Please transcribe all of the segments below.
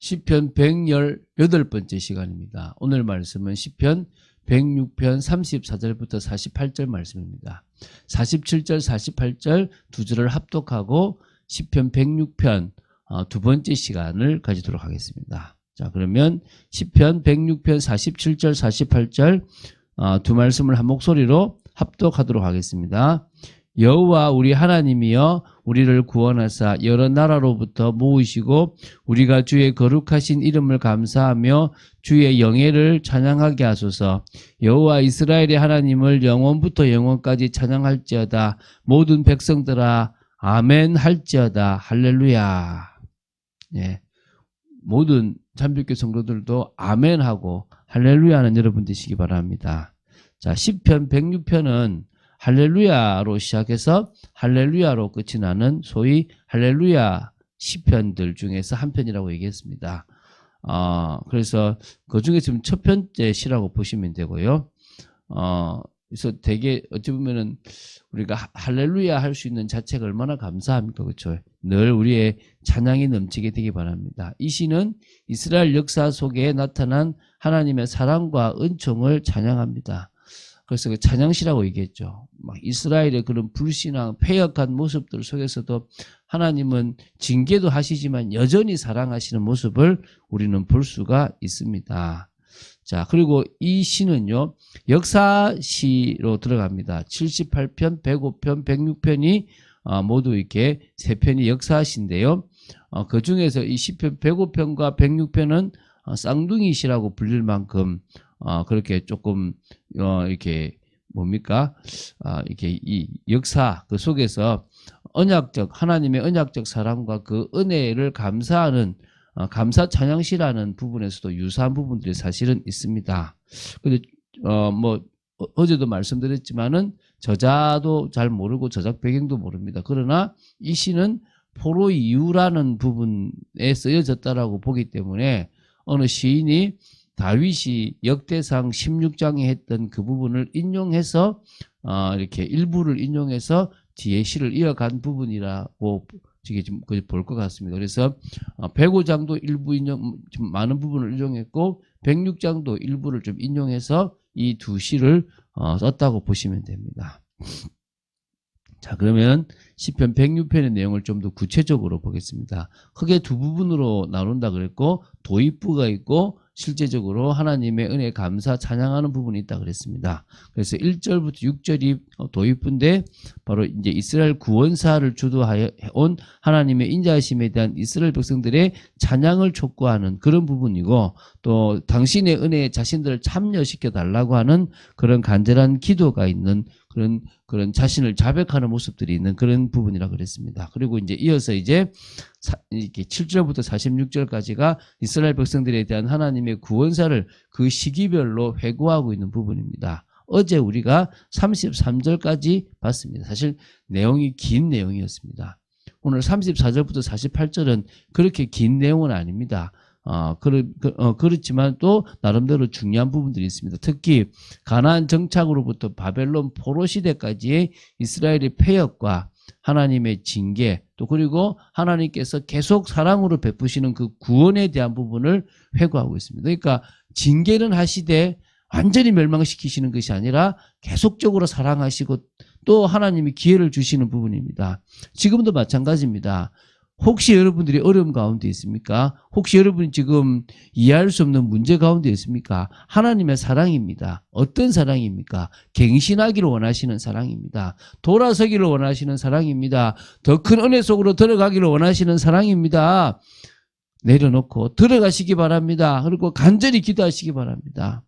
시편 118번째 시간입니다. 오늘 말씀은 시편 106편 34절부터 48절 말씀입니다. 47절, 48절 두 절을 합독하고 시편 106편 두 번째 시간을 가지도록 하겠습니다. 자, 그러면 시편 106편 47절, 48절 두 말씀을 한 목소리로 합독하도록 하겠습니다. 여호와 우리 하나님이여 우리를 구원하사 여러 나라로부터 모으시고 우리가 주의 거룩하신 이름을 감사하며 주의 영예를 찬양하게 하소서. 여호와 이스라엘의 하나님을 영원부터 영원까지 찬양할지어다. 모든 백성들아 아멘 할지어다. 할렐루야. 예. 모든 참빛교 성도들도 아멘하고 할렐루야는 여러분 되시기 바랍니다. 자, 시편 106편은 할렐루야로 시작해서 할렐루야로 끝이 나는 소위 할렐루야 시편들 중에서 한 편이라고 얘기했습니다. 그래서 그 중에 지금 첫 번째 시라고 보시면 되고요. 그래서 되게 어찌 보면은 우리가 할렐루야 할 수 있는 자체가 얼마나 감사합니까? 그렇죠? 늘 우리의 찬양이 넘치게 되기 바랍니다. 이 시는 이스라엘 역사 속에 나타난 하나님의 사랑과 은총을 찬양합니다. 그래서 그 찬양시라고 얘기했죠. 막 이스라엘의 그런 불신앙, 패역한 모습들 속에서도 하나님은 징계도 하시지만 여전히 사랑하시는 모습을 우리는 볼 수가 있습니다. 자, 그리고 이 시는요, 역사시로 들어갑니다. 78편, 105편, 106편이 모두 이렇게 세 편이 역사시인데요. 그 중에서 이 시편 105편과 106편은 쌍둥이시라고 불릴 만큼 그렇게 조금 이렇게 뭡니까? 이렇게 이 역사 그 속에서 언약적 하나님의 언약적 사랑과 그 은혜를 감사하는 감사 찬양시라는 부분에서도 유사한 부분들이 사실은 있습니다. 근데 뭐 어제도 말씀드렸지만은 저자도 잘 모르고 저작 배경도 모릅니다. 그러나 이 시는 포로 이후라는 부분에 쓰여졌다라고 보기 때문에 어느 시인이 다윗이 역대상 16장에 했던 그 부분을 인용해서 이렇게 일부를 인용해서 뒤에 시를 이어간 부분이라고 지금 볼 것 같습니다. 그래서 105장도 일부 인용, 좀 많은 부분을 인용했고 106장도 일부를 좀 인용해서 이 두 시를 썼다고 보시면 됩니다. 자, 그러면 시편 106편의 내용을 좀 더 구체적으로 보겠습니다. 크게 두 부분으로 나눈다 그랬고 도입부가 있고 실제적으로 하나님의 은혜 감사 찬양하는 부분이 있다 그랬습니다. 그래서 1절부터 6절이 도입부인데 바로 이제 이스라엘 구원사를 주도하여 온 하나님의 인자하심에 대한 이스라엘 백성들의 찬양을 촉구하는 그런 부분이고 또 당신의 은혜에 자신들을 참여시켜 달라고 하는 그런 간절한 기도가 있는 그런 자신을 자백하는 모습들이 있는 그런 부분이라 그랬습니다. 그리고 이제 이어서 이제 이렇게 7절부터 46절까지가 이스라엘 백성들에 대한 하나님의 구원사를 그 시기별로 회고하고 있는 부분입니다. 어제 우리가 33절까지 봤습니다. 사실 내용이 긴 내용이었습니다. 오늘 34절부터 48절은 그렇게 긴 내용은 아닙니다. 그렇지만 또 나름대로 중요한 부분들이 있습니다. 특히 가나안 정착으로부터 바벨론 포로 시대까지의 이스라엘의 패역과 하나님의 징계 또 그리고 하나님께서 계속 사랑으로 베푸시는 그 구원에 대한 부분을 회고하고 있습니다. 그러니까 징계는 하시되 완전히 멸망시키시는 것이 아니라 계속적으로 사랑하시고 또 하나님이 기회를 주시는 부분입니다. 지금도 마찬가지입니다. 혹시 여러분들이 어려움 가운데 있습니까? 혹시 여러분이 지금 이해할 수 없는 문제 가운데 있습니까? 하나님의 사랑입니다. 어떤 사랑입니까? 갱신하기를 원하시는 사랑입니다. 돌아서기를 원하시는 사랑입니다. 더 큰 은혜 속으로 들어가기를 원하시는 사랑입니다. 내려놓고 들어가시기 바랍니다. 그리고 간절히 기도하시기 바랍니다.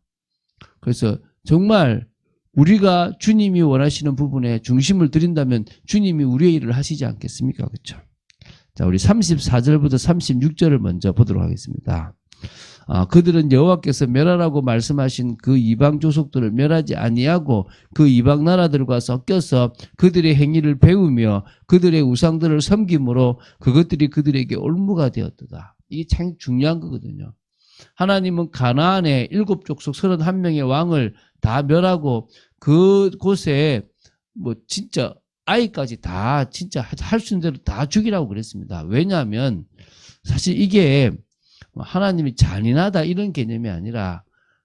그래서 정말 우리가 주님이 원하시는 부분에 중심을 드린다면 주님이 우리의 일을 하시지 않겠습니까? 그렇죠? 자, 우리 34절부터 36절을 먼저 보도록 하겠습니다. 그들은 여호와께서 멸하라고 말씀하신 그 이방 족속들을 멸하지 아니하고 그 이방 나라들과 섞여서 그들의 행위를 배우며 그들의 우상들을 섬김으로 그것들이 그들에게 올무가 되었도다. 이게 참 중요한 거거든요. 하나님은 가나안의 7족속 31명의 왕을 다 멸하고 그곳에 뭐 진짜 아이까지 다 진짜 할 수 있는 대로 다 죽이라고 그랬습니다. 왜냐하면 사실 이게 하나님이 잔인하다 이런 개념이 아니라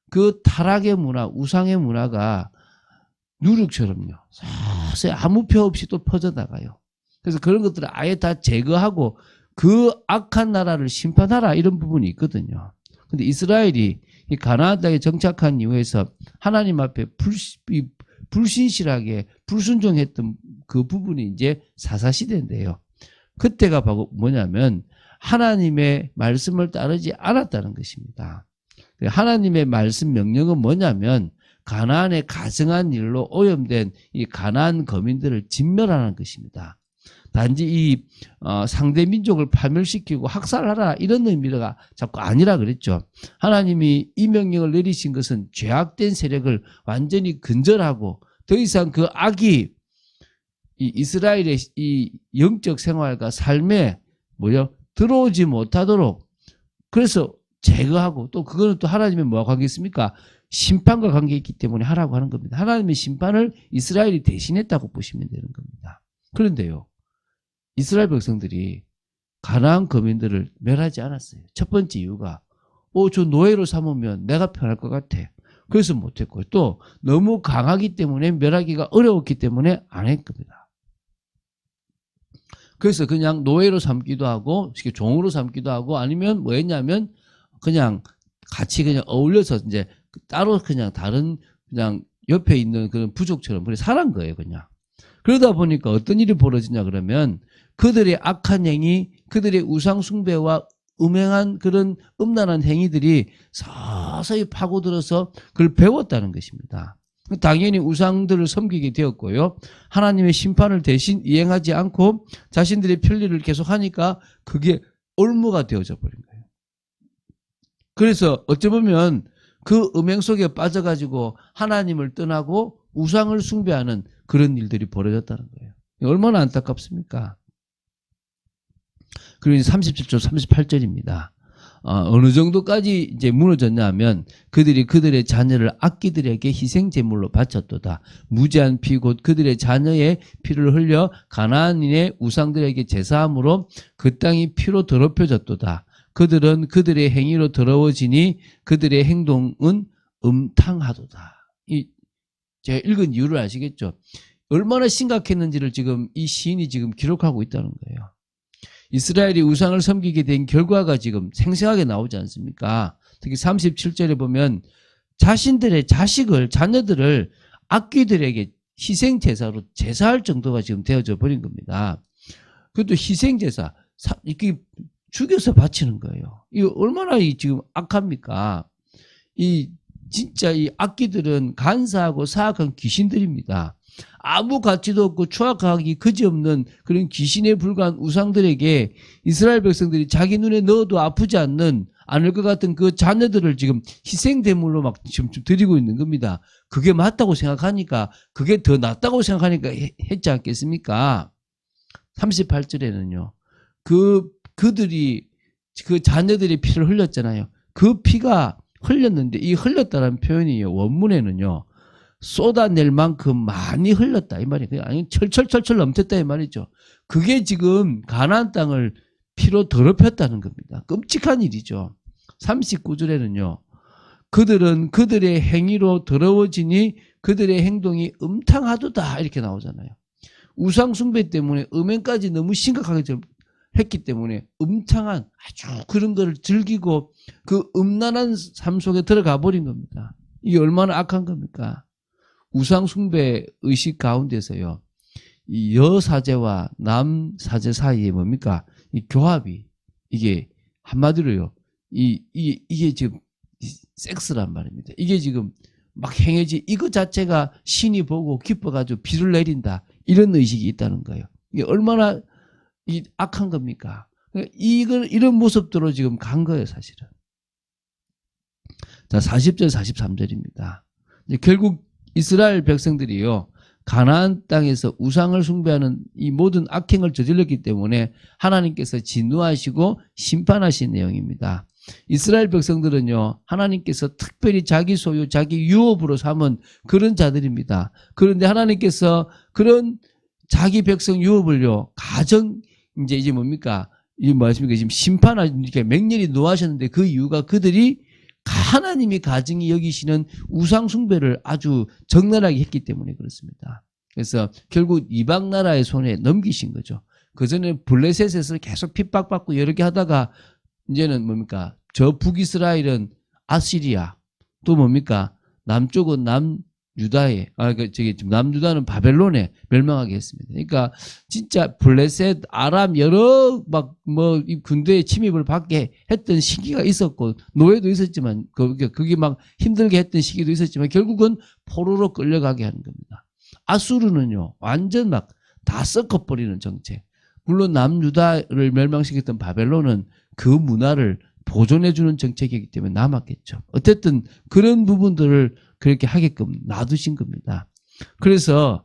그 타락의 문화, 우상의 문화가 누룩처럼요. 서서히 아무 표 없이 또 퍼져나가요. 그래서 그런 것들을 아예 다 제거하고 그 악한 나라를 심판하라 이런 부분이 있거든요. 근데 이스라엘이 이 가나안 땅에 정착한 이후에서 하나님 앞에 불신실하게 불순종했던 그 부분이 이제 사사시대인데요. 그때가 바로 뭐냐면 하나님의 말씀을 따르지 않았다는 것입니다. 하나님의 말씀 명령은 뭐냐면 가나안의 가증한 일로 오염된 이 가나안 거민들을 진멸하는 것입니다. 단지 이 상대 민족을 파멸시키고 학살하라 이런 의미가 자꾸 아니라 그랬죠. 하나님이 이 명령을 내리신 것은 죄악된 세력을 완전히 근절하고 더 이상 그 악이 이 이스라엘의 이 영적 생활과 삶에 들어오지 못하도록 그래서 제거하고 또 그거는 또 하나님의 뭐와 관계 있습니까? 심판과 관계 있기 때문에 하라고 하는 겁니다. 하나님의 심판을 이스라엘이 대신했다고 보시면 되는 겁니다. 그런데요. 이스라엘 백성들이 가나안 거민들을 멸하지 않았어요. 첫 번째 이유가 저 노예로 삼으면 내가 편할 것 같아. 그래서 못했고요. 또 너무 강하기 때문에 멸하기가 어려웠기 때문에 안 했겁니다. 그래서 그냥 노예로 삼기도 하고 종으로 삼기도 하고 아니면 뭐 했냐면 그냥 같이 그냥 어울려서 이제 따로 그냥 다른 그냥 옆에 있는 그런 부족처럼 그렇게 살한 거예요. 그냥. 그러다 보니까 어떤 일이 벌어지냐 그러면 그들의 악한 행위, 그들의 우상 숭배와 음행한 그런 음란한 행위들이 서서히 파고들어서 그걸 배웠다는 것입니다. 당연히 우상들을 섬기게 되었고요. 하나님의 심판을 대신 이행하지 않고 자신들의 편리를 계속하니까 그게 올무가 되어져 버린 거예요. 그래서 어찌 보면 그 음행 속에 빠져가지고 하나님을 떠나고 우상을 숭배하는 그런 일들이 벌어졌다는 거예요. 얼마나 안타깝습니까? 그리고 37절, 38절입니다. 어느 정도까지 이제 무너졌냐 하면 그들이 그들의 자녀를 악기들에게 희생 제물로 바쳤도다. 무제한 피 곧 그들의 자녀의 피를 흘려 가나안인의 우상들에게 제사함으로 그 땅이 피로 더럽혀졌도다. 그들은 그들의 행위로 더러워지니 그들의 행동은 음탕하도다. 제가 읽은 이유를 아시겠죠? 얼마나 심각했는지를 지금 이 시인이 지금 기록하고 있다는 거예요. 이스라엘이 우상을 섬기게 된 결과가 지금 생생하게 나오지 않습니까? 특히 37절에 보면 자신들의 자녀들을 악귀들에게 희생제사로 제사할 정도가 지금 되어져 버린 겁니다. 그것도 희생제사, 이렇게 죽여서 바치는 거예요. 이거 얼마나 지금 악합니까? 진짜 이 악귀들은 간사하고 사악한 귀신들입니다. 아무 가치도 없고 추악하기 그지없는 그런 귀신에 불과한 우상들에게 이스라엘 백성들이 자기 눈에 넣어도 아프지 않을 것 같은 그 자녀들을 지금 희생대물로 막 지금 드리고 있는 겁니다. 그게 맞다고 생각하니까 그게 더 낫다고 생각하니까 했지 않겠습니까? 38절에는요. 그들이 그 자녀들의 피를 흘렸잖아요. 그 피가 흘렸는데 이 흘렸다는 표현이 원문에는요. 쏟아낼 만큼 많이 흘렀다 이 말이에요. 아니 철철철철 넘쳤다 이 말이죠. 그게 지금 가나안 땅을 피로 더럽혔다는 겁니다. 끔찍한 일이죠. 39절에는요. 그들은 그들의 행위로 더러워지니 그들의 행동이 음탕하도다 이렇게 나오잖아요. 우상 숭배 때문에 음행까지 너무 심각하게 했기 때문에 음탕한 아주 그런 거를 즐기고 그 음란한 삶 속에 들어가 버린 겁니다. 이게 얼마나 악한 겁니까? 우상 숭배 의식 가운데서요. 이 여사제와 남사제 사이에 뭡니까? 이 교합이 이게 한마디로요. 이게 지금 섹스란 말입니다. 이게 지금 막 행해지 이거 자체가 신이 보고 기뻐가지고 비를 내린다 이런 의식이 있다는 거예요. 이게 얼마나 악한 겁니까? 이런 모습들로 지금 간 거예요, 사실은. 자, 40절, 43절입니다. 결국 이스라엘 백성들이요, 가나안 땅에서 우상을 숭배하는 이 모든 악행을 저질렀기 때문에 하나님께서 진노하시고 심판하신 내용입니다. 이스라엘 백성들은요, 하나님께서 특별히 자기 소유, 자기 유업으로 삼은 그런 자들입니다. 그런데 하나님께서 그런 자기 백성 유업을요, 이제 뭡니까? 이 말씀이 지금 심판하니까 맹렬히 노하셨는데 그 이유가 그들이 하나님이 가증히 여기시는 우상 숭배를 아주 적나라하게 했기 때문에 그렇습니다. 그래서 결국 이방 나라의 손에 넘기신 거죠. 그전에 블레셋에서 계속 핍박받고 여러 개 하다가 이제는 뭡니까? 저 북이스라엘은 아시리아, 또 뭡니까? 남쪽은 남유다에, 남유다는 바벨론에 멸망하게 했습니다. 그러니까 진짜 블레셋, 아람 여러 군대의 침입을 받게 했던 시기가 있었고 노예도 있었지만 그게 막 힘들게 했던 시기도 있었지만 결국은 포로로 끌려가게 하는 겁니다. 아수르는요 완전 막 다 섞어버리는 정책. 물론 남유다를 멸망시켰던 바벨론은 그 문화를 보존해주는 정책이기 때문에 남았겠죠. 어쨌든 그런 부분들을 그렇게 하게끔 놔두신 겁니다. 그래서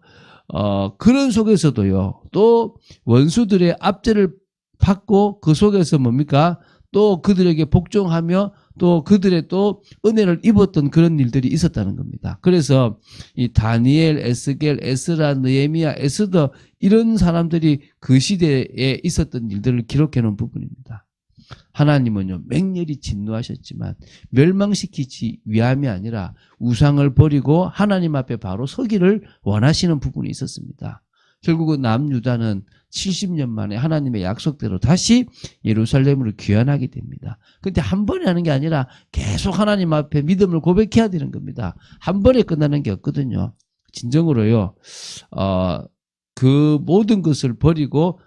그런 속에서도요 또 원수들의 압제를 받고 그 속에서 뭡니까 또 그들에게 복종하며 또 그들의 또 은혜를 입었던 그런 일들이 있었다는 겁니다. 그래서 이 다니엘, 에스겔, 에스라, 느헤미야, 에스더 이런 사람들이 그 시대에 있었던 일들을 기록해 놓은 부분입니다. 하나님은요 맹렬히 진노하셨지만 멸망시키지 위함이 아니라 우상을 버리고 하나님 앞에 바로 서기를 원하시는 부분이 있었습니다. 결국은 남유다는 70년 만에 하나님의 약속대로 다시 예루살렘으로 귀환하게 됩니다. 근데 한 번에 하는 게 아니라 계속 하나님 앞에 믿음을 고백해야 되는 겁니다. 한 번에 끝나는 게 없거든요. 진정으로요 그 모든 것을 버리고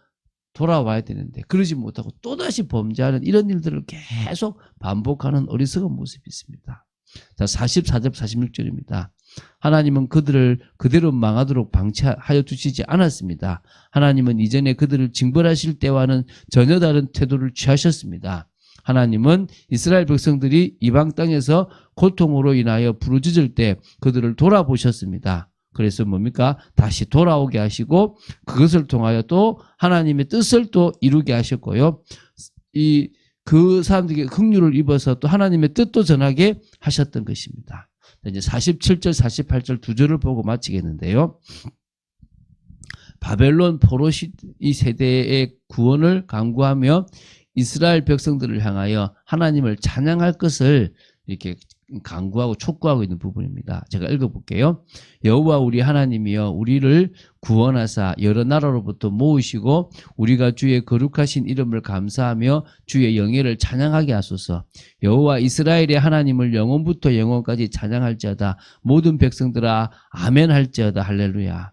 돌아와야 되는데 그러지 못하고 또다시 범죄하는 이런 일들을 계속 반복하는 어리석은 모습이 있습니다. 자, 44절 46절입니다. 하나님은 그들을 그대로 망하도록 방치하여 두시지 않았습니다. 하나님은 이전에 그들을 징벌하실 때와는 전혀 다른 태도를 취하셨습니다. 하나님은 이스라엘 백성들이 이방 땅에서 고통으로 인하여 부르짖을 때 그들을 돌아보셨습니다. 그래서 뭡니까? 다시 돌아오게 하시고 그것을 통하여 또 하나님의 뜻을 또 이루게 하셨고요. 그 사람들에게 긍휼을 입어서 또 하나님의 뜻도 전하게 하셨던 것입니다. 이제 47절, 48절 두 절을 보고 마치겠는데요. 바벨론 포로 이 세대의 구원을 간구하며 이스라엘 백성들을 향하여 하나님을 찬양할 것을 이렇게 간구하고 촉구하고 있는 부분입니다. 제가 읽어볼게요. 여호와 우리 하나님이여 우리를 구원하사 여러 나라로부터 모으시고 우리가 주의 거룩하신 이름을 감사하며 주의 영예를 찬양하게 하소서. 여호와 이스라엘의 하나님을 영원부터 영원까지 찬양할지어다. 모든 백성들아 아멘 할지어다. 할렐루야.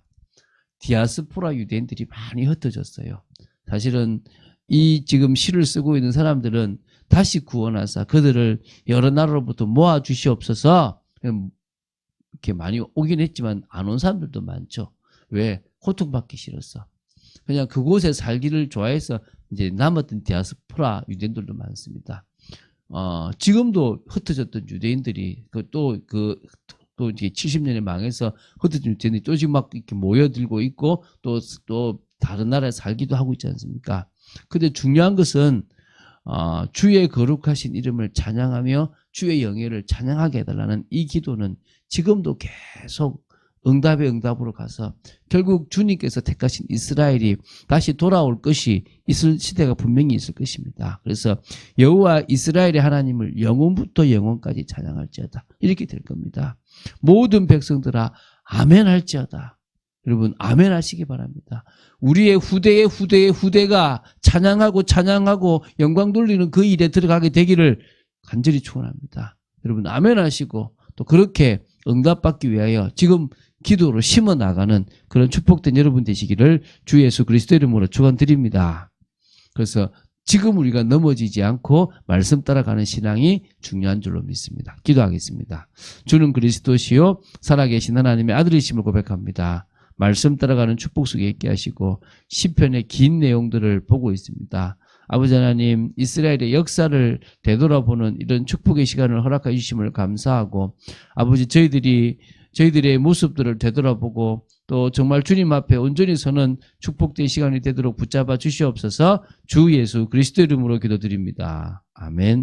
디아스포라 유대인들이 많이 흩어졌어요. 사실은 이 지금 시를 쓰고 있는 사람들은 다시 구원하사 그들을 여러 나라로부터 모아 주시옵소서. 이렇게 많이 오긴 했지만 안 온 사람들도 많죠. 왜? 고통받기 싫었어. 그냥 그곳에 살기를 좋아해서 이제 남았던 디아스포라 유대인들도 많습니다. 지금도 흩어졌던 유대인들이 또 이제 70년에 망해서 흩어진 유대인들이 또 지금 막 이렇게 모여들고 있고 또 다른 나라에 살기도 하고 있지 않습니까? 근데 중요한 것은 주의 거룩하신 이름을 찬양하며 주의 영예를 찬양하게 해달라는 이 기도는 지금도 계속 응답의 응답으로 가서 결국 주님께서 택하신 이스라엘이 다시 돌아올 것이 있을 시대가 분명히 있을 것입니다. 그래서 여호와 이스라엘의 하나님을 영원부터 영원까지 찬양할지어다. 이렇게 될 겁니다. 모든 백성들아 아멘 할지어다. 여러분 아멘 하시기 바랍니다. 우리의 후대의 후대가 찬양하고 영광 돌리는 그 일에 들어가게 되기를 간절히 축원합니다. 여러분 아멘 하시고 또 그렇게 응답받기 위하여 지금 기도로 심어 나가는 그런 축복된 여러분 되시기를 주 예수 그리스도 이름으로 축원드립니다. 그래서 지금 우리가 넘어지지 않고 말씀 따라가는 신앙이 중요한 줄로 믿습니다. 기도하겠습니다. 주는 그리스도시요 살아계신 하나님의 아들이심을 고백합니다. 말씀 따라가는 축복 속에 있게 하시고 시편의 긴 내용들을 보고 있습니다. 아버지 하나님 이스라엘의 역사를 되돌아보는 이런 축복의 시간을 허락해 주심을 감사하고 아버지 저희들의 모습들을 되돌아보고 또 정말 주님 앞에 온전히 서는 축복된 시간이 되도록 붙잡아 주시옵소서. 주 예수 그리스도 이름으로 기도드립니다. 아멘.